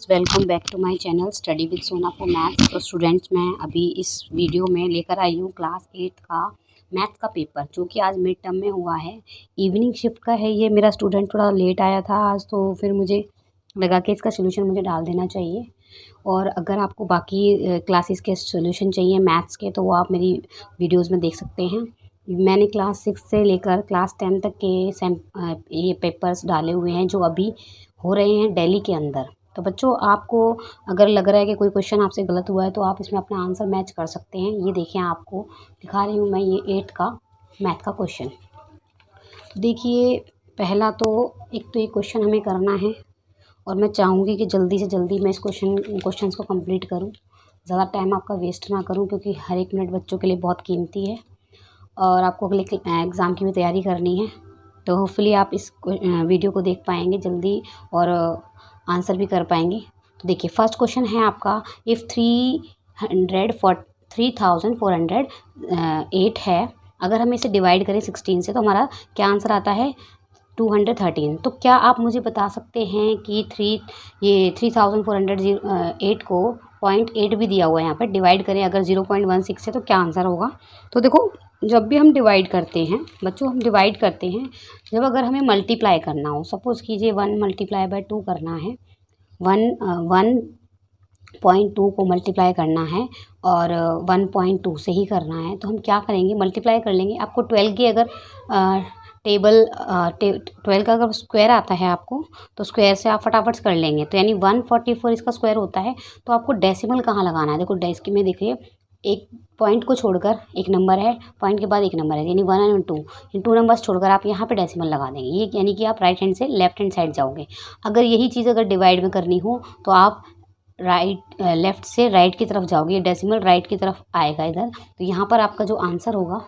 Students, welcome back to my channel study with Sona for maths. तो students, मैं अभी इस वीडियो में लेकर आई हूँ क्लास 8 का मैथ्स का पेपर, जो कि आज मिड टर्म में हुआ है। इवनिंग शिफ्ट का है ये। मेरा स्टूडेंट थोड़ा लेट आया था आज, तो फिर मुझे लगा कि इसका सोल्यूशन मुझे डाल देना चाहिए। और अगर आपको बाकी क्लासेस के सोल्यूशन चाहिए मैथ्स के, तो वो आप मेरी वीडियोज़ में देख सकते हैं। मैंने क्लास 6 से लेकर क्लास 10 तक के ये पेपर्स डाले हुए हैं, जो अभी हो रहे हैं दिल्ली के अंदर। तो बच्चों, आपको अगर लग रहा है कि कोई क्वेश्चन आपसे गलत हुआ है, तो आप इसमें अपना आंसर मैच कर सकते हैं। ये देखिए, आपको दिखा रही हूँ मैं ये 8 का मैथ का क्वेश्चन। देखिए, पहला तो एक तो ये क्वेश्चन हमें करना है, और मैं चाहूँगी कि जल्दी से जल्दी मैं इस क्वेश्चंस को कंप्लीट करूँ। ज़्यादा टाइम आपका वेस्ट ना करूँ, क्योंकि हर एक मिनट बच्चों के लिए बहुत कीमती है और आपको अगले एग्ज़ाम की भी तैयारी करनी है। तो होपफुली आप इस वीडियो को देख पाएंगे जल्दी और आंसर भी कर पाएंगे। तो देखिए, फर्स्ट क्वेश्चन है आपका, इफ़ 3408 है, अगर हम इसे डिवाइड करें 16 से, तो हमारा क्या आंसर आता है? 213। तो क्या आप मुझे बता सकते हैं कि 3408 को 0.8 भी दिया हुआ है यहाँ पर, डिवाइड करें अगर 0.16 से, तो क्या आंसर होगा? तो देखो, जब भी हम डिवाइड करते हैं बच्चों, हम डिवाइड करते हैं जब अगर हमें मल्टीप्लाई करना हो। सपोज़ कीजिए 1 × 2 करना है, 1.2 को मल्टीप्लाई करना है और 1.2 से ही करना है, तो हम क्या करेंगे? मल्टीप्लाई कर लेंगे। आपको 12 की अगर 12 का अगर स्क्वायर आता है आपको, तो स्क्वायर से आप फटाफट कर लेंगे। तो यानी 144 इसका स्क्वायर होता है। तो आपको डेसिमल कहाँ लगाना है? देखो, डेस्क में देखिए, एक पॉइंट को छोड़कर एक नंबर है, पॉइंट के बाद एक नंबर है, यानी 1 और 2, इन 2 नंबर्स छोड़कर आप यहाँ पे डेसिमल लगा देंगे। ये यानी कि आप राइट हैंड से लेफ्ट हैंड साइड जाओगे। अगर यही चीज़ अगर डिवाइड में करनी हो, तो आप लेफ़्ट से राइट की तरफ जाओगे। ये डेसिमल राइट की तरफ आएगा इधर। तो यहाँ पर आपका जो आंसर होगा,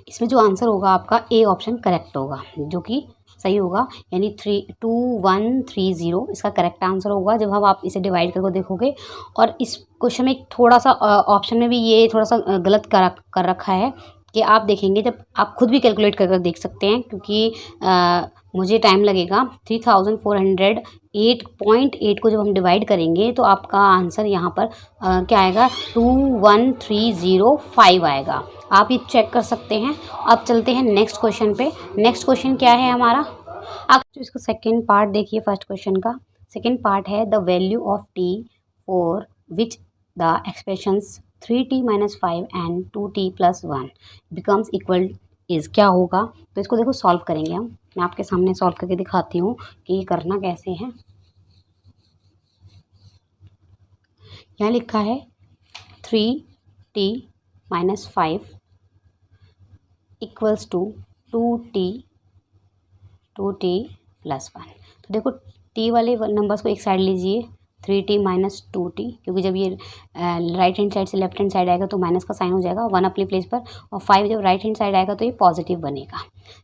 इसमें जो आंसर होगा आपका ए ऑप्शन करेक्ट होगा, जो कि सही होगा। यानी 2130 इसका करेक्ट आंसर होगा जब हम आप इसे डिवाइड करके देखोगे। और इस क्वेश्चन में थोड़ा सा ऑप्शन में भी ये थोड़ा सा गलत कर रखा है कि आप देखेंगे, जब आप खुद भी कैलकुलेट करके देख सकते हैं, क्योंकि मुझे टाइम लगेगा। 3408.8 को जब हम डिवाइड करेंगे, तो आपका आंसर यहाँ पर क्या आएगा? 21305 आएगा। आप ये चेक कर सकते हैं। अब चलते हैं नेक्स्ट क्वेश्चन पे। नेक्स्ट क्वेश्चन क्या है हमारा? आप इसका सेकेंड पार्ट देखिए। फर्स्ट क्वेश्चन का सेकेंड पार्ट है, the value of T for which the expressions 3t - 5 and 2t + 1 becomes equal is. क्या होगा? तो इसको देखो, सॉल्व करेंगे हम। मैं आपके सामने सॉल्व करके दिखाती हूँ कि ये करना कैसे है। यहाँ लिखा है 3t - 5 = 2t + 1। तो देखो, t वाले नंबर्स को एक साइड लीजिए, 3t - 2t, क्योंकि जब ये राइट हैंड साइड से लेफ्ट हैंड साइड आएगा तो माइनस का साइन हो जाएगा, 1 अपनी प्लेस पर। और 5 जब राइट हैंड साइड आएगा तो ये पॉजिटिव बनेगा।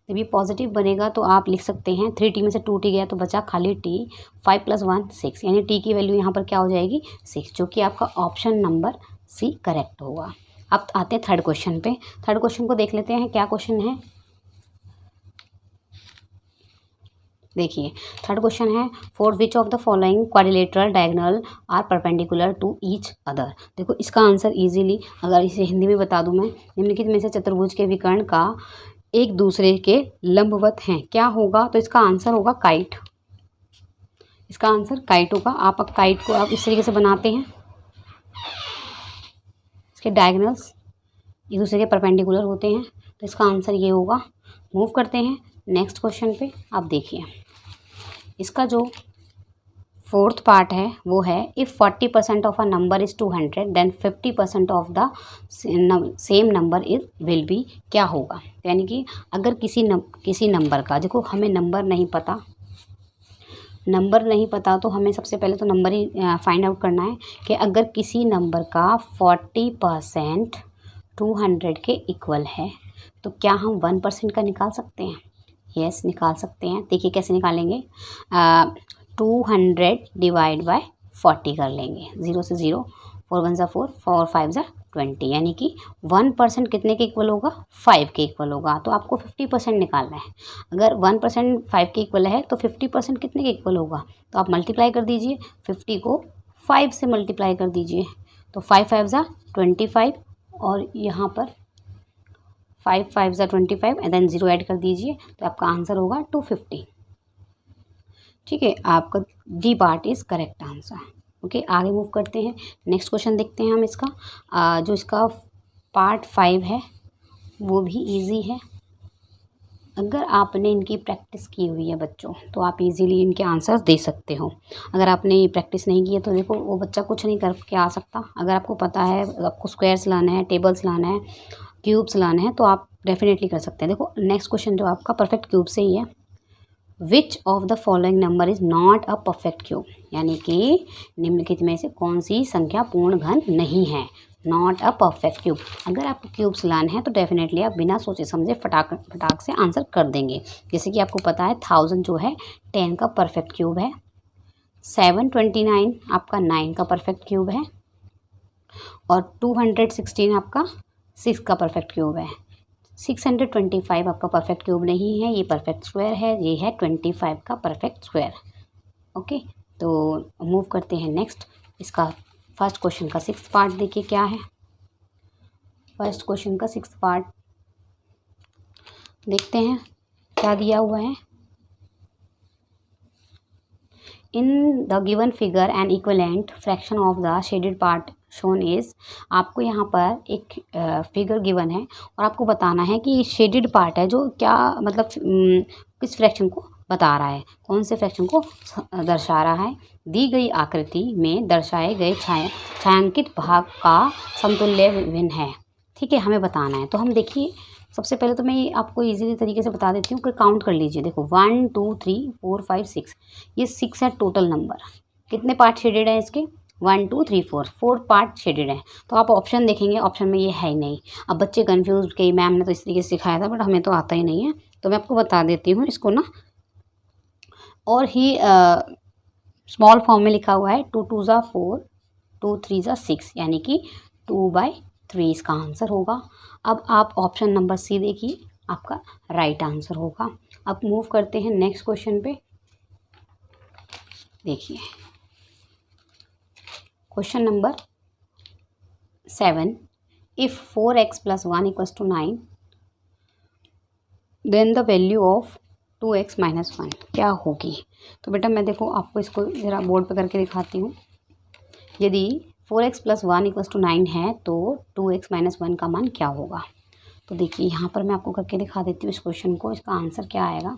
जब ये पॉजिटिव बनेगा तो आप लिख सकते हैं 3t में से 2t गया तो बचा खाली t, 5 + 1 6, यानी t की वैल्यू यहाँ पर क्या हो जाएगी? 6, जो कि आपका ऑप्शन नंबर सी करेक्ट होगा। अब आते हैं थर्ड क्वेश्चन पे। थर्ड क्वेश्चन को देख लेते हैं, क्या क्वेश्चन है। देखिए, थर्ड क्वेश्चन है, for which of the following quadrilateral diagonal are perpendicular to each other. देखो, इसका आंसर इजीली अगर इसे हिंदी में बता दूं मैं, निम्नलिखित में से चतुर्भुज के विकर्ण का एक दूसरे के लंबवत हैं, क्या होगा? तो इसका आंसर होगा काइट। इसका आंसर काइट होगा। आप काइट को आप इस तरीके से बनाते हैं, इसके डायगोनल्स एक दूसरे के परपेंडिकुलर होते हैं, तो इसका आंसर ये होगा। मूव करते हैं नेक्स्ट क्वेश्चन पे। आप देखिए, इसका जो फोर्थ पार्ट है वो है, if 40% of a number is 200 then 50% of the same number is will be. क्या होगा? यानी कि अगर किसी नंबर का, देखो हमें नंबर नहीं पता, तो हमें सबसे पहले तो नंबर ही फाइंड आउट करना है कि अगर किसी नंबर का 40% 200 के इक्वल है, तो क्या हम 1% का निकाल सकते हैं? यस, निकाल सकते हैं। देखिए कैसे निकालेंगे। 200 / 40 कर लेंगे। 0 से 0, 4 × 1 = 4, 4 × 5 = 20, यानी कि 1% कितने के इक्वल होगा, 5 के इक्वल होगा। तो आपको 50% निकालना है। अगर 1% 5 के इक्वल है तो 50% कितने के इक्वल होगा, तो आप मल्टीप्लाई कर दीजिए, 50 को 5 से मल्टीप्लाई कर दीजिए। तो 5 5 ज़ा 25 और यहाँ पर 5 5 ज़ा 25 एंड देन 0 ऐड कर दीजिए, तो आपका आंसर होगा 250। ठीक है, आपका D part is correct answer. Okay, आगे मूव करते हैं। नेक्स्ट क्वेश्चन देखते हैं हम इसका। जो इसका पार्ट 5 है वो भी इजी है। अगर आपने इनकी प्रैक्टिस की हुई है बच्चों, तो आप इजीली इनके आंसर दे सकते हो। अगर आपने प्रैक्टिस नहीं की है तो देखो वो बच्चा कुछ नहीं करके आ सकता। अगर आपको पता है, आपको स्क्वायर्स लाना है, टेबल्स लाना है, क्यूब्स लाना है, तो आप डेफिनेटली कर सकते हैं। देखो नेक्स्ट क्वेश्चन जो आपका परफेक्ट क्यूब से ही है। विच of the following number is not a perfect cube, यानी कि निम्नलिखित में से कौन सी संख्या पूर्ण घन नहीं है, नॉट अ परफेक्ट क्यूब। अगर आपको क्यूब्स लाने हैं तो डेफिनेटली आप बिना सोचे समझे फटाक से आंसर कर देंगे। जैसे कि आपको पता है 1000 जो है 10 का परफेक्ट क्यूब है, 729 आपका 9 का परफेक्ट क्यूब है, और 216 आपका 6 का परफेक्ट क्यूब है। 625 आपका परफेक्ट क्यूब नहीं है, ये परफेक्ट स्क्वायर है, ये है 25 का परफेक्ट स्क्वायर। ओके, तो मूव करते हैं नेक्स्ट। इसका फर्स्ट क्वेश्चन का 6th पार्ट देखिए क्या है। फर्स्ट क्वेश्चन का 6th पार्ट देखते हैं क्या दिया हुआ है। In the given figure and equivalent fraction of the shaded part shown is. आपको यहाँ पर एक फिगर गिवन है और आपको बताना है कि शेडेड पार्ट है जो क्या मतलब किस फ्रैक्शन को बता रहा है, कौन से फ्रैक्शन को दर्शा रहा है। दी गई आकृति में दर्शाए गए छायांकित भाग का समतुल्य भिन्न है। ठीक है, हमें बताना है। तो हम देखिए, सबसे पहले तो मैं आपको इजीली तरीके से बता देती हूँ कि काउंट कर लीजिए। देखो 1 2 3 4 5 6, ये 6 है टोटल नंबर। कितने पार्ट शेडेड है इसके, 1 2 3 4 पार्ट शेडेड है। तो आप ऑप्शन देखेंगे, ऑप्शन में ये है ही नहीं। अब बच्चे कन्फ्यूज कि मैम ने तो इस तरीके से सिखाया था बट हमें तो आता ही नहीं है। तो मैं आपको बता देती हूँ इसको ना, और ही स्मॉल फॉर्म में लिखा हुआ है 2 2 ज़ा 4 2 3 ज़ा 6, यानी कि 2/3 इसका आंसर होगा। अब आप ऑप्शन नंबर सी देखिए, आपका राइट आंसर होगा। अब मूव करते हैं नेक्स्ट क्वेश्चन पे। देखिए question number 7, if 4x + 1 = 9 then the value of 2x - 1 क्या होगी। तो बेटा मैं देखो आपको इसको ज़रा बोर्ड पे करके दिखाती हूँ। यदि 4x + 1 = 9 है तो 2x - 1 का मान क्या होगा। तो देखिए यहाँ पर मैं आपको करके दिखा देती हूँ इस क्वेश्चन को, इसका आंसर क्या आएगा।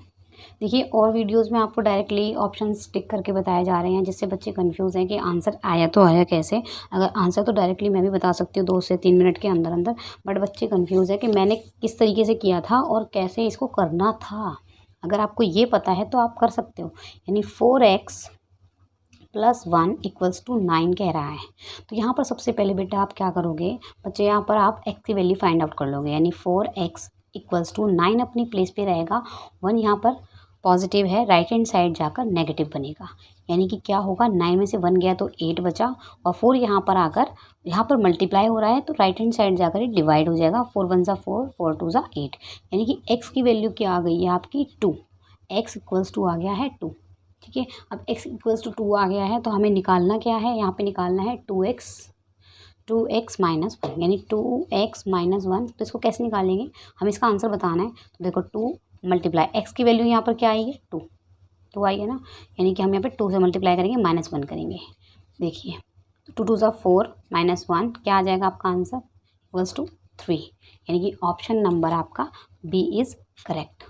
देखिए और वीडियोस में आपको डायरेक्टली ऑप्शंस टिक करके बताए जा रहे हैं, जिससे बच्चे कंफ्यूज हैं कि आंसर आया तो आया कैसे। अगर आंसर तो डायरेक्टली मैं भी बता सकती हूँ 2 से 3 मिनट के अंदर अंदर, बट बच्चे कंफ्यूज है कि मैंने किस तरीके से किया था और कैसे इसको करना था। अगर आपको ये पता है तो आप कर सकते हो। यानी 4x + 1 = 9 कह रहा है। तो यहाँ पर सबसे पहले बेटा आप क्या करोगे बच्चे, यहाँ पर आप x की वैल्यू फाइंड आउट कर लोगे। यानी 4x = 9 अपनी प्लेस पे रहेगा, 1 यहाँ पर पॉजिटिव है, राइट हैंड साइड जाकर नेगेटिव बनेगा। यानी कि क्या होगा, 9 में से 1 गया तो 8 बचा, और 4 यहाँ पर आकर यहाँ पर मल्टीप्लाई हो रहा है तो राइट हैंड साइड जाकर ये डिवाइड हो जाएगा। 4 1 ज़ा 4, 4 2 ज़ा 8, यानी कि x की वैल्यू क्या आ गई है आपकी 2। x = आ गया है 2। ठीक है, अब x = 2 आ गया है तो हमें निकालना क्या है, यहाँ पे निकालना है 2x - 1, यानी 2x - 1। तो इसको कैसे निकालेंगे, हम इसका आंसर बताना है। तो देखो 2 मल्टीप्लाई x की वैल्यू यहाँ पर क्या आई है 2 आई है ना, यानी कि हम यहाँ पे 2 से मल्टीप्लाई करेंगे, -1 करेंगे। देखिए 2 2 ज़ा 4 -1 क्या आ जाएगा आपका आंसर =3, यानी कि ऑप्शन नंबर आपका बी इज़ करेक्ट।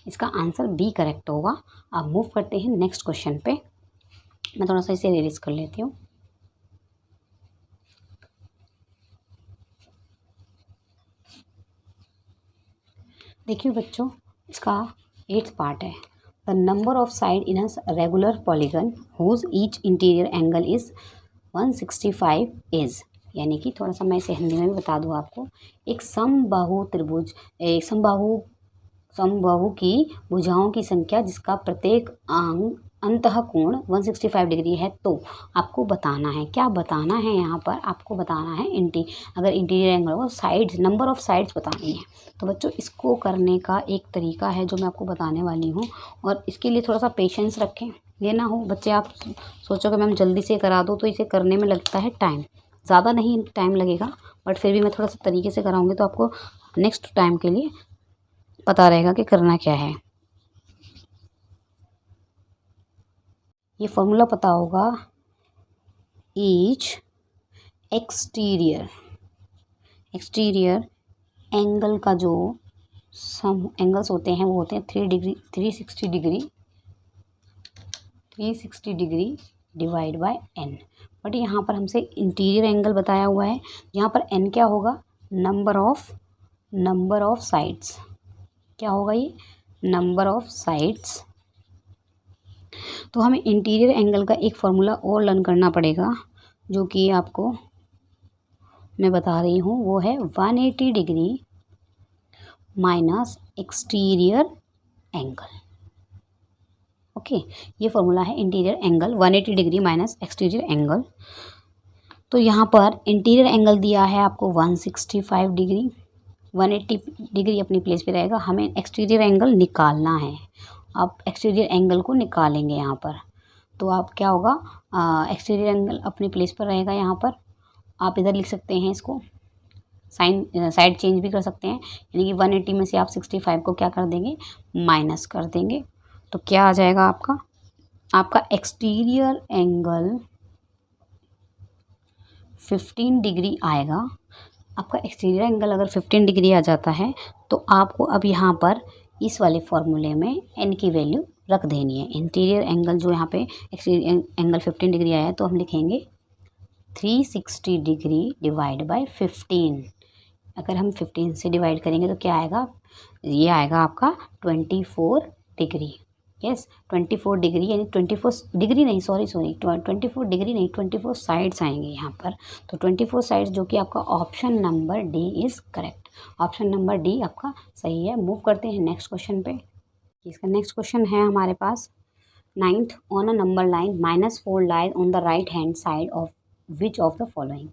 इसका आंसर बी करेक्ट होगा। अब मूव करते हैं नेक्स्ट क्वेश्चन पे। मैं थोड़ा सा इसे रिलीज कर लेती हूँ। देखिए बच्चों, इसका 8th पार्ट है। The number of side in a regular polygon whose each interior angle is 165 is, यानी कि थोड़ा सा मैं इसे हिंदी में भी बता दूँ आपको। एक समबाहु त्रिभुज, समबाहु की भुजाओं की संख्या जिसका प्रत्येक अंतः कोण 165 डिग्री है तो आपको बताना है, क्या बताना है यहाँ पर, आपको बताना है अगर इंटीरियर एंगल हो साइड्स, नंबर ऑफ साइड्स बतानी है। तो बच्चों इसको करने का एक तरीका है जो मैं आपको बताने वाली हूँ, और इसके लिए थोड़ा सा पेशेंस रखें। ये ना हो बच्चे आप सोचो कि मैम जल्दी से करा दो, तो इसे करने में लगता है टाइम, ज़्यादा नहीं टाइम लगेगा, बट फिर भी मैं थोड़ा सा तरीके से कराऊंगी तो आपको नेक्स्ट टाइम के लिए पता रहेगा कि करना क्या है। ये फॉर्मूला पता होगा, ईच एक्सटीरियर एंगल का जो सम एंगल्स होते हैं वो होते हैं 360 degree divide by n. But यहाँ पर हमसे इंटीरियर एंगल बताया हुआ है, यहाँ पर एन क्या होगा, नंबर ऑफ साइड्स, क्या होगा ये, नंबर ऑफ साइड्स। तो हमें इंटीरियर एंगल का एक फॉर्मूला और लर्न करना पड़ेगा, जो कि आपको मैं बता रही हूँ, वो है 180 degree minus exterior angle. Okay, ये फॉर्मूला है interior angle 180 degree minus exterior angle. तो यहाँ पर इंटीरियर एंगल दिया है आपको 165 डिग्री, 180 डिग्री अपनी प्लेस पे रहेगा, हमें एक्सटीरियर एंगल निकालना है। आप एक्सटीरियर एंगल को निकालेंगे यहाँ पर, तो आप क्या होगा, एक्सटीरियर एंगल अपनी प्लेस पर रहेगा। यहाँ पर आप इधर लिख सकते हैं इसको, साइड चेंज भी कर सकते हैं, यानी कि 180 में से आप 65 को क्या कर देंगे, माइनस कर देंगे। तो क्या आ जाएगा आपका एक्सटीरियर एंगल 15 डिग्री आएगा। आपका एक्सटीरियर एंगल अगर 15 डिग्री आ जाता है तो आपको अब यहाँ पर इस वाले फॉर्मूले में एन की वैल्यू रख देनी है। इंटीरियर एंगल जो यहाँ पे एक्सटीरियर एंगल 15 डिग्री आया है तो हम लिखेंगे 360 डिग्री डिवाइड बाय 15। अगर हम 15 से डिवाइड करेंगे तो क्या आएगा, ये आएगा आपका 24 डिग्री। यस, 24 डिग्री, यानी 24 डिग्री नहीं, सॉरी 24 डिग्री नहीं, 24 साइड्स आएंगे यहाँ पर। तो 24 साइड्स, जो कि आपका option number D is correct. Option number D आपका सही है। मूव करते हैं नेक्स्ट क्वेश्चन पे। इसका नेक्स्ट क्वेश्चन है हमारे पास 9th, on a number line -4 line on the right hand side of which of the following.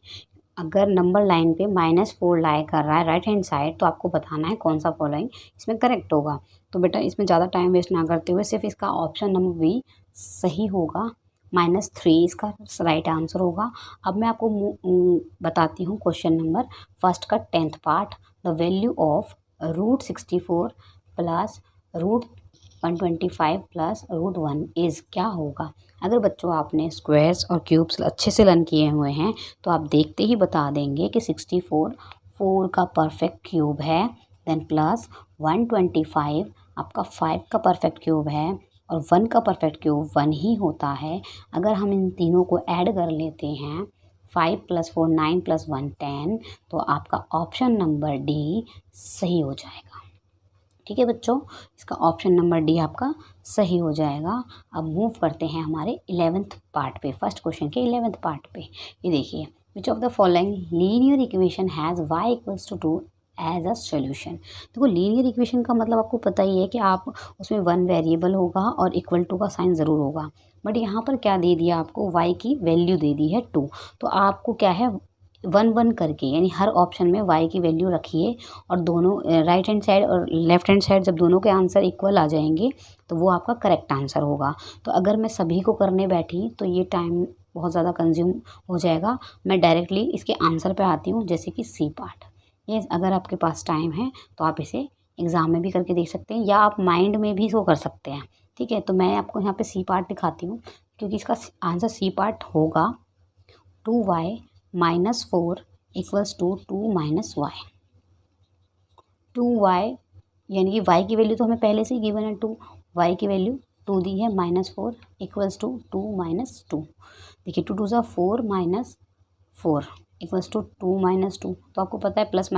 अगर नंबर लाइन पे -4 लाई कर रहा है राइट हैंड साइड, तो आपको बताना है कौन सा फॉलोइंग इसमें करेक्ट होगा। तो बेटा इसमें ज़्यादा टाइम वेस्ट ना करते हुए सिर्फ इसका ऑप्शन नंबर बी सही होगा, -3 इसका राइट आंसर होगा। अब मैं आपको बताती हूँ क्वेश्चन नंबर फर्स्ट का 10th part. The value of √64 plus √125 plus √1 is क्या होगा। अगर बच्चों आपने स्क्वायर्स और क्यूब्स अच्छे से लर्न किए हुए हैं तो आप देखते ही बता देंगे कि 64 4 का परफेक्ट क्यूब है, देन प्लस 125 आपका 5 का परफेक्ट क्यूब है, और 1 का परफेक्ट क्यूब 1 ही होता है। अगर हम इन तीनों को ऐड कर लेते हैं, 5 + 4 9 + 1 10, तो आपका ऑप्शन नंबर डी सही हो जाएगा। ठीक है बच्चों, इसका ऑप्शन नंबर डी आपका सही हो जाएगा। अब मूव करते हैं हमारे 11th पार्ट पे, फर्स्ट क्वेश्चन के 11th पार्ट पे। ये देखिए, which of the following linear equation has y = 2 as a solution. देखो लीनियर इक्वेशन का मतलब आपको पता ही है कि आप उसमें 1 वेरिएबल होगा और =2 का साइन ज़रूर होगा। बट यहाँ पर क्या दे दिया आपको, y की वैल्यू दे दी है 2, तो आपको क्या है 1 करके, यानी हर ऑप्शन में y की वैल्यू रखिए, और दोनों राइट हैंड साइड और लेफ्ट हैंड साइड जब दोनों के आंसर इक्वल आ जाएंगे तो वो आपका करेक्ट आंसर होगा। तो अगर मैं सभी को करने बैठी तो ये टाइम बहुत ज़्यादा कंज्यूम हो जाएगा। मैं डायरेक्टली इसके आंसर पे आती हूँ, जैसे कि सी पार्ट। ये अगर आपके पास टाइम है तो आप इसे एग्ज़ाम में भी करके देख सकते हैं, या आप माइंड में भी इसको कर सकते हैं। ठीक है, तो मैं आपको यहाँ पे सी पार्ट दिखाती हूँ, क्योंकि इसका आंसर सी पार्ट होगा 2y - 4 = 2 - y। 2y यानी कि y की वैल्यू तो हमें पहले से ही गिवन है 2, y की वैल्यू 2 दी है, -4 = 2 - 2। देखिए 2 × 2 = 4 - 4 = 2 - 2। तो आपको पता है प्लस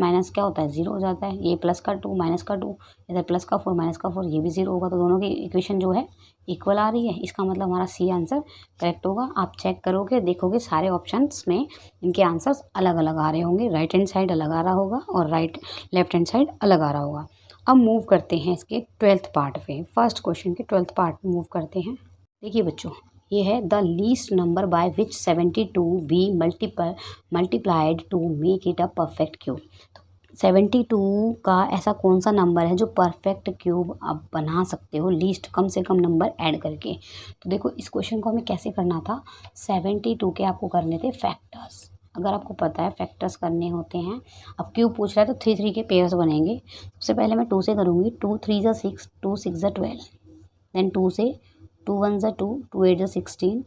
माइनस क्या होता है, 0 हो जाता है। ये प्लस का 2 माइनस का 2, इधर प्लस का 4 माइनस का 4, ये भी 0 होगा। तो दोनों की इक्वेशन जो है इक्वल आ रही है, इसका मतलब हमारा सी आंसर करेक्ट होगा। आप चेक करोगे, देखोगे सारे ऑप्शंस में इनके आंसर्स अलग अलग आ रहे होंगे, राइट हैंड साइड अलग आ रहा होगा और लेफ्ट हैंड साइड अलग आ रहा होगा। अब मूव करते हैं इसके 12th पार्ट पे। फर्स्ट क्वेश्चन के 12th पार्ट में मूव करते हैं। देखिए बच्चों, ये है the least number by which 72 be multiplied to make it a perfect cube. 72 का ऐसा कौन सा नंबर है जो परफेक्ट क्यूब आप बना सकते हो लीस्ट, कम से कम नंबर ऐड करके। तो देखो इस क्वेश्चन को हमें कैसे करना था। 72 के आपको करने थे फैक्टर्स। अगर आपको पता है फैक्टर्स करने होते हैं, अब क्यूब पूछ रहा है तो 3 3 के पेयर्स बनेंगे। सबसे पहले मैं 2 से करूँगी। 2 3 ज़ा 6, 2 6 ज़ा 12, देन 2 से 2 1 ज़ा 2, 2 8 ज़ा 16,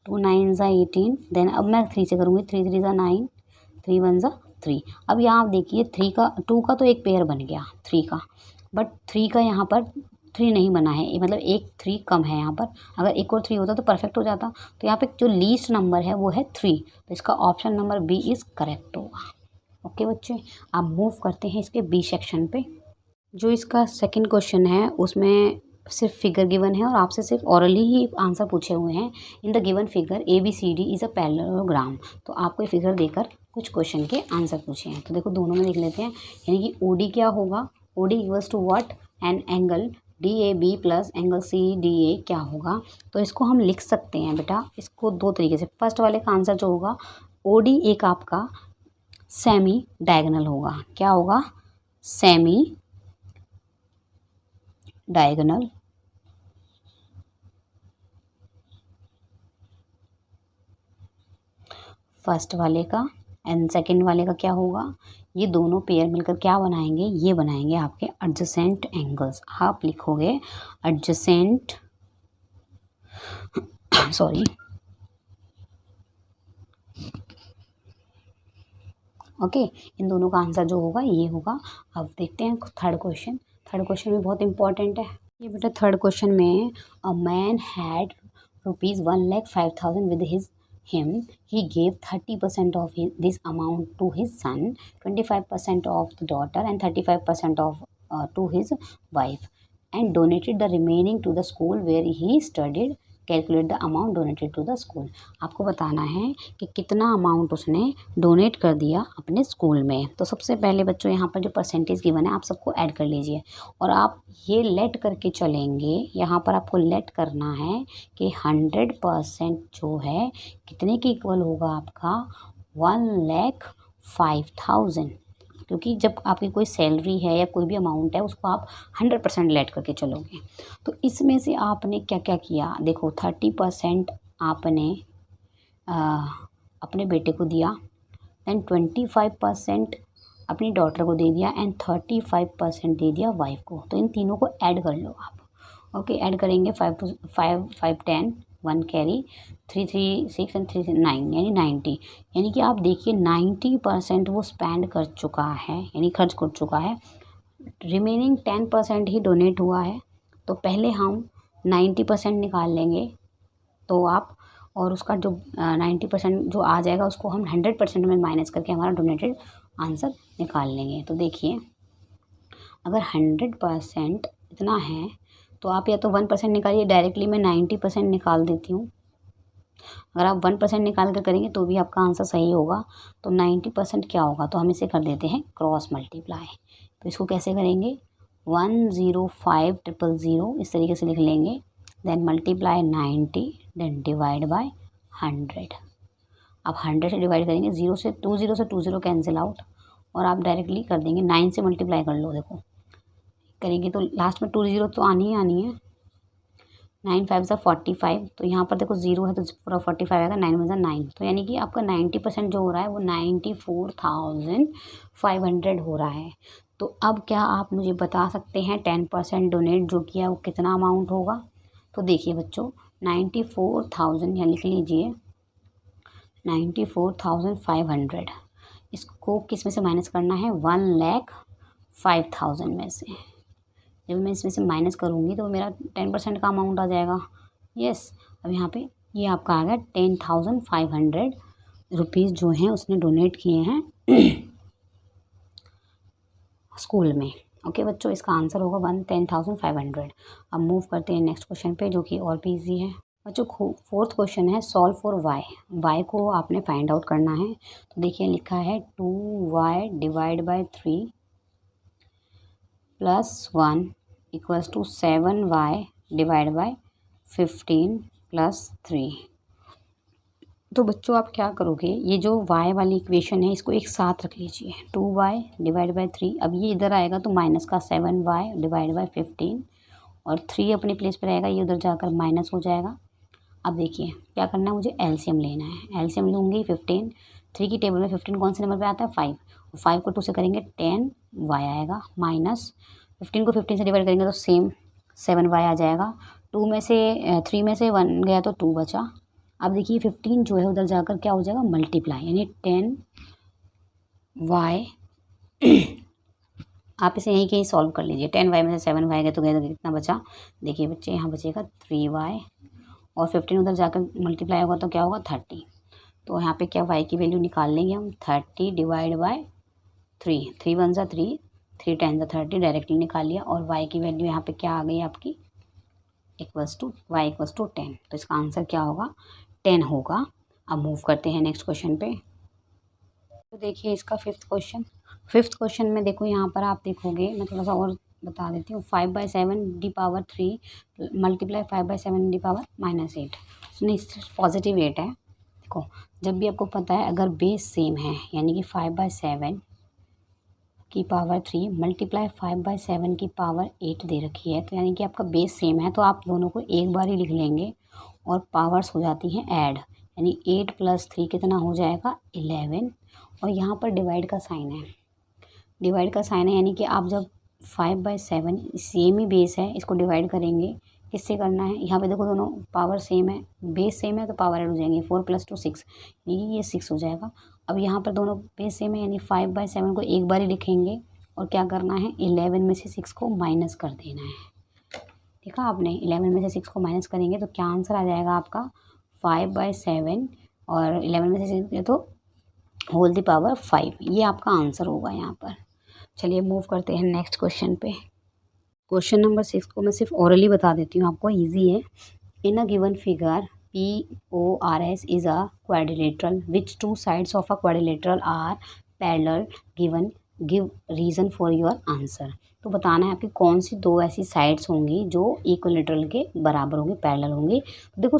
2 9 ज़ा 18, देन अब मैं 3 से करूँगी। 3 3 ज़ा 9, 3 1 ज़ा 3। अब यहाँ आप देखिए 2 का तो एक पेयर बन गया 3 का, बट 3 का यहाँ पर 3 नहीं बना है, मतलब एक 3 कम है यहाँ पर। अगर एक और 3 होता तो परफेक्ट हो जाता। तो यहाँ पे जो लीस्ट नंबर है वो है 3, तो इसका option number B is correct होगा। ओके बच्चे, आप मूव करते हैं इसके बी सेक्शन पे। जो इसका सेकंड क्वेश्चन है उसमें सिर्फ फिगर गिवन है और आपसे सिर्फ ऑरली ही आंसर पूछे हुए हैं। In the given figure ABCD is a parallelogram. तो आपको ये फिगर देकर कुछ क्वेश्चन के आंसर पूछे हैं। तो देखो दोनों में देख लेते हैं। यानी कि OD क्या होगा, OD equals to what, an angle DAB plus angle CDA क्या होगा। तो इसको हम लिख सकते हैं बेटा, इसको दो तरीके से। फर्स्ट वाले का आंसर जो होगा, OD एक आपका सेमी डायगोनल होगा। क्या होगा, सेमी डायगोनल। फर्स्ट वाले का एंड सेकंड वाले का क्या होगा, ये दोनों पेयर मिलकर क्या बनाएंगे, ये बनाएंगे आपके एडजेसेंट एंगल्स। आप लिखोगे एडजेसेंट सॉरी ओके, इन दोनों का आंसर जो होगा ये होगा। अब देखते हैं थर्ड क्वेश्चन। थर्ड क्वेश्चन भी बहुत इंपॉर्टेंट है ये बेटा। थर्ड क्वेश्चन में a man had ₹1,05,000 with him. He gave 30% of this amount to his son, 25% of the daughter, and 35% of to his wife, and donated the remaining to the school where he studied. Calculate the amount donated to the school. आपको बताना है कि कितना amount उसने donate कर दिया अपने school में। तो सबसे पहले बच्चों यहाँ पर जो परसेंटेज गिवन है आप सबको ऐड कर लीजिए और आप ये लेट करके चलेंगे। यहाँ पर आपको लेट करना है कि 100% जो है कितने के इक्वल होगा आपका, 1,05,000। क्योंकि जब आपकी कोई सैलरी है या कोई भी अमाउंट है उसको आप 100% लेट करके चलोगे। तो इसमें से आपने क्या क्या किया, देखो 30% आपने अपने बेटे को दिया, देन 25% अपनी डॉटर को दे दिया एंड 35% दे दिया वाइफ को। तो इन तीनों को ऐड कर लो आप। ओके, ऐड करेंगे 5 to 5 5 10, 1 कैरी, 3 3 6 एंड 3 9, यानी 90। यानी कि आप देखिए 90% वो स्पेंड कर चुका है, यानी खर्च कर चुका है। रिमेनिंग 10% ही डोनेट हुआ है। तो पहले हम 90% निकाल लेंगे तो आप, और उसका जो 90% जो आ जाएगा उसको हम 100% में माइनस करके हमारा डोनेटेड आंसर निकाल लेंगे। तो देखिए अगर 100% इतना है तो आप या तो 1% निकालिए, डायरेक्टली मैं 90% निकाल देती हूँ। अगर आप 1% निकाल कर करेंगे तो भी आपका आंसर सही होगा। तो 90% क्या होगा, तो हम इसे कर देते हैं क्रॉस मल्टीप्लाई। तो इसको कैसे करेंगे, 105,000 इस तरीके से लिख लेंगे, then multiply 90, then divide by 100। आप 100 से डिवाइड करेंगे, 0 से 20 कैंसिल आउट और आप डायरेक्टली कर देंगे 9 से मल्टीप्लाई कर लो। देखो करेंगे तो लास्ट में 20 तो आनी है। 9 5 सा 45, तो यहाँ पर देखो 0 है तो पूरा 45 आएगा, 9 1 सा 9। तो यानी कि आपका 90% जो हो रहा है वो 94,500 हो रहा है। तो अब क्या आप मुझे बता सकते हैं 10% डोनेट जो किया वो कितना अमाउंट होगा। तो देखिए बच्चों 94,000 यहाँ लिख लीजिए, 94,500 इसको किस में से माइनस करना है, 1,05,000 में से। जब मैं इसमें से माइनस करूँगी तो मेरा 10% का अमाउंट आ जाएगा। यस, अब यहाँ पे ये आपका आ गया 10,500 रुपीज़ जो हैं उसने डोनेट किए हैं स्कूल में। ओके बच्चों, इसका आंसर होगा 10,500। अब मूव करते हैं नेक्स्ट क्वेश्चन पे जो कि और भी ईजी है बच्चों। फोर्थ क्वेश्चन है सॉल्व फॉर वाई। वाई को आपने फाइंड आउट करना है। तो देखिए लिखा है 2y divide by 3 +1 equals to 7y divide by 15 + 3। तो बच्चों आप क्या करोगे, ये जो y वाली इक्वेशन है इसको एक साथ रख लीजिए, 2y डिवाइड बाय 3। अब ये इधर आएगा तो माइनस का 7y डिवाइड बाय 15 और 3 अपने प्लेस पर रहेगा, ये उधर जाकर माइनस हो जाएगा। अब देखिए क्या करना है, मुझे एलसीएम लेना है। एलसीएम लूँगी 15, 3 की टेबल में 15 कौन से नंबर पे आता है 5, 5 को 2 से करेंगे 10y आएगा, माइनस 15 को 15 से डिवाइड करेंगे तो सेम 7y आ जाएगा। 2 में से 3 में से 1 गया तो 2 बचा। अब देखिए 15 जो है उधर जाकर क्या हो जाएगा मल्टीप्लाई, यानी 10y आप इसे यहीं कहीं सॉल्व कर लीजिए। 10y में से 7y गए तो कितना बचा, देखिए बच्चे यहाँ बचेगा 3y और 15 उधर जाकर मल्टीप्लाई होगा तो क्या होगा 30। तो यहाँ पे क्या y की वैल्यू निकाल लेंगे हम, 30 डिवाइड बाय 3, 3 × 1 = 3, 3 × 10 = 30 डायरेक्टली निकाल लिया। और y की वैल्यू यहाँ पे क्या आ गई आपकी, y = 10। तो इसका आंसर क्या होगा 10 होगा। अब मूव करते हैं नेक्स्ट क्वेश्चन पे। तो देखिए इसका फिफ्थ क्वेश्चन में देखो यहाँ पर आप देखोगे, मैं थोड़ा सा और बता देती हूँ। 5/7 मल्टीप्लाई 5/7 -8, नहीं पॉजिटिव 8 है। देखो जब भी आपको पता है अगर बेस सेम है, यानी कि 5/7 मल्टीप्लाई 5/7 8 दे रखी है, तो यानी कि आपका बेस सेम है, तो आप दोनों को एक बार ही लिख लेंगे और पावर्स हो जाती हैं ऐड, यानी 8 + 3 कितना हो जाएगा 11। और यहाँ पर डिवाइड का साइन है, यानी कि आप जब 5/7 सेम ही बेस है, इसको डिवाइड करेंगे, किससे करना है, यहाँ पे देखो दोनों पावर सेम है, बेस सेम है तो पावर ऐड हो जाएंगे, 4 + 2 6, यानी ये 6 हो जाएगा। अब यहाँ पर दोनों बेस सेम है, यानी 5/7 को एक बार ही लिखेंगे और क्या करना है 11 में से 6 को माइनस कर देना है। देखा आपने, 11 में से 6 को माइनस करेंगे तो क्या आंसर आ जाएगा आपका 5/7 और 11 में से 6 तो होल द पावर 5, ये आपका आंसर होगा यहाँ पर। चलिए मूव करते हैं नेक्स्ट क्वेश्चन पे। क्वेश्चन नंबर 6 को मैं सिर्फ ओरली बता देती हूँ, आपको इजी है। In a given figure PORS is a quadrilateral which 2 sides of a quadrilateral are parallel give reason for your answer. तो बताना है आपकी कौन सी 2 ऐसी साइड्स होंगी जो इक्विलेटरल के बराबर होंगी, पैरेलल होंगी। तो देखो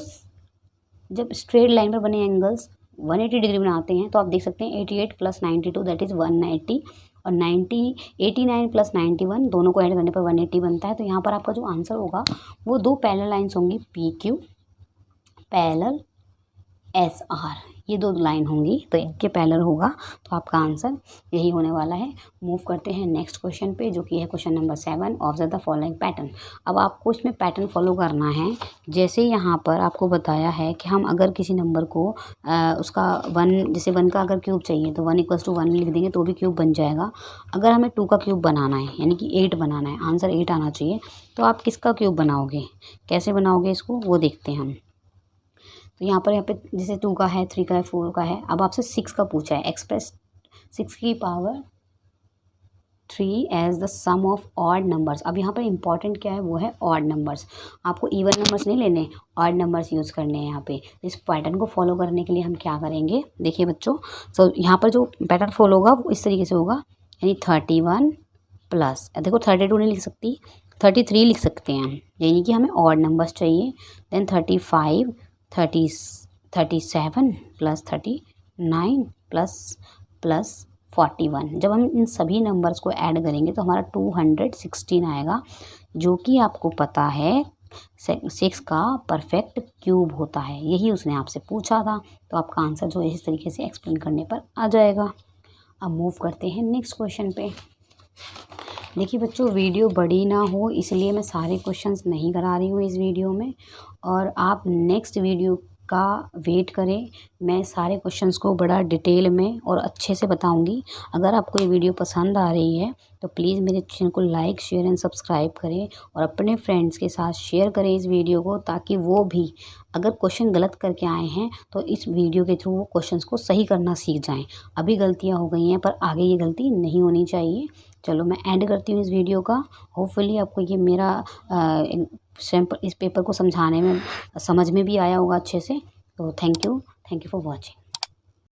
जब स्ट्रेट लाइन पर बने एंगल्स 180 डिग्री बनाते हैं, तो आप देख सकते हैं 88 + 92 दैट इज़ 180 और 89 + 91 दोनों को ऐड करने पर 180 बनता है। तो यहाँ पर आपका जो आंसर होगा वो 2 पैरेलल लाइन्स होंगी, PQ पैरेलल SR, ये 2 लाइन होंगी तो इनके पैरेलल होगा, तो आपका आंसर यही होने वाला है। मूव करते हैं नेक्स्ट क्वेश्चन पे, जो कि है question number 7। Observe the following pattern. अब आपको इसमें पैटर्न फॉलो करना है। जैसे यहाँ पर आपको बताया है कि हम अगर किसी नंबर को उसका 1, जैसे 1 का अगर क्यूब चाहिए तो 1 = 1 लिख देंगे तो भी क्यूब बन जाएगा। अगर हमें 2 का क्यूब बनाना है, यानी कि 8 बनाना है, आंसर 8 आना चाहिए, तो आप किसका क्यूब बनाओगे, कैसे बनाओगे इसको वो देखते हैं हम। तो यहाँ पे जैसे 2 का है, 3 का है, 4 का है। अब आपसे 6 का पूछा है, एक्सप्रेस 6 की power 3 as the sum of odd numbers. अब यहाँ पर इंपॉर्टेंट क्या है, वो है ऑड नंबर्स। आपको इवन नंबर्स नहीं लेने, ऑड नंबर्स यूज़ करने हैं यहाँ पे। इस पैटर्न को फॉलो करने के लिए हम क्या करेंगे, देखिए बच्चों, तो यहाँ पर जो पैटर्न फॉलो होगा वो इस तरीके से होगा, यानी 31 प्लस, देखो 32 नहीं लिख सकती, 33 लिख सकते हैं, यानी कि हमें ऑड नंबर्स चाहिए। Then 35 37 + 39 plus 41। जब हम इन सभी नंबर्स को ऐड करेंगे तो हमारा 216 आएगा, जो कि आपको पता है 6 का परफेक्ट क्यूब होता है। यही उसने आपसे पूछा था, तो आपका आंसर जो है इस तरीके से एक्सप्लेन करने पर आ जाएगा। अब मूव करते हैं नेक्स्ट क्वेश्चन पे। देखिए बच्चों, वीडियो बड़ी ना हो इसलिए मैं सारे क्वेश्चंस नहीं करा रही हूँ इस वीडियो में, और आप नेक्स्ट वीडियो का वेट करें। मैं सारे क्वेश्चंस को बड़ा डिटेल में और अच्छे से बताऊंगी। अगर आपको ये वीडियो पसंद आ रही है तो प्लीज़ मेरे चैनल को लाइक, शेयर एंड सब्सक्राइब करें और अपने फ्रेंड्स के साथ शेयर करें इस वीडियो को, ताकि वो भी अगर क्वेश्चन गलत करके आए हैं तो इस वीडियो के थ्रू वो क्वेश्चंस को सही करना सीख जाएँ। अभी गलतियाँ हो गई हैं पर आगे ये गलती नहीं होनी चाहिए। चलो मैं एंड करती हूँ इस वीडियो का। होपफुली आपको ये मेरा इस पेपर को समझाने में समझ में भी आया होगा अच्छे से। तो थैंक यू फॉर वॉचिंग।